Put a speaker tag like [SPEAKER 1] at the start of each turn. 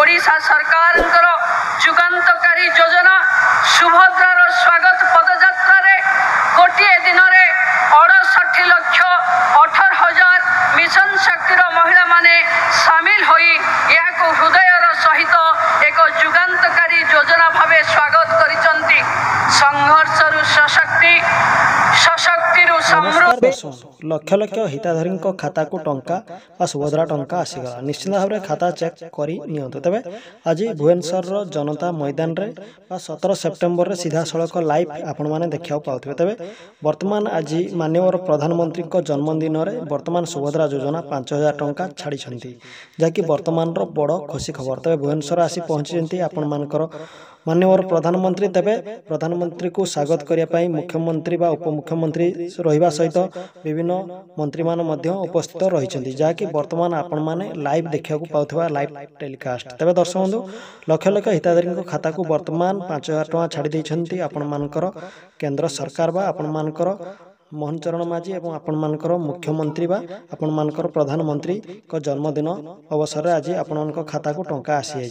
[SPEAKER 1] ओडिशा सरकार जुगान्तकारी योजना सुभद्रार स्वागत पदयात्रा रे गोटे दिन में 68 लाख 18,000 मिशन शक्तिर महिला माने सामिल होई या हृदयर सहित एक जुगान्तकारी योजना भावे स्वागत करिसंती। संघर्षरु सशक्ति सशक्तिरु समृद्धि
[SPEAKER 2] लक्ष लक्ष हिताधारी खाता को टंका बा सुभद्रा टंका आसीगला निश्चित भाव में खाता चेक करी नियंतु। तेबे आज भुवनेश्वर जनता मैदान रे 17 सेप्टेम्बर रे सीधा सड़क लाइव आपण माने देखिया पाउथिबे। तेबे वर्तमान आज माननीय प्रधानमंत्री को जन्मदिन रे वर्तमान सुभद्रा योजना 5,000 टंका छाड़ी छंती जाकि वर्तमान रो बड़ खुशी खबर। तेबे भुवनेश्वर आसी पहुंची आपण मानकर माननीय प्रधानमंत्री। तेबे प्रधानमंत्री को स्वागत करने मुख्यमंत्री बा उपमुख्यमंत्री रहिबा सहित विभिन्न मंत्री मान मध्य उपस्थित रही जहाँकि वर्तमान आपण माने लाइव देखा पाउथबा लाइव टेलीकास्ट। तेबे दर्शक बंधु लक्ष लक्ष हिताधारी खाता को वर्तमान 5,000 टंका छाड़ी देइछंती आपण मानकर केंद्र सरकार बा आपण मानकर मोहन चरण माझी एवं आपण मानकर मुख्यमंत्री बा आपण मानकर प्रधानमंत्री को जन्मदिन अवसर आज आपण खाता को टंका आसी।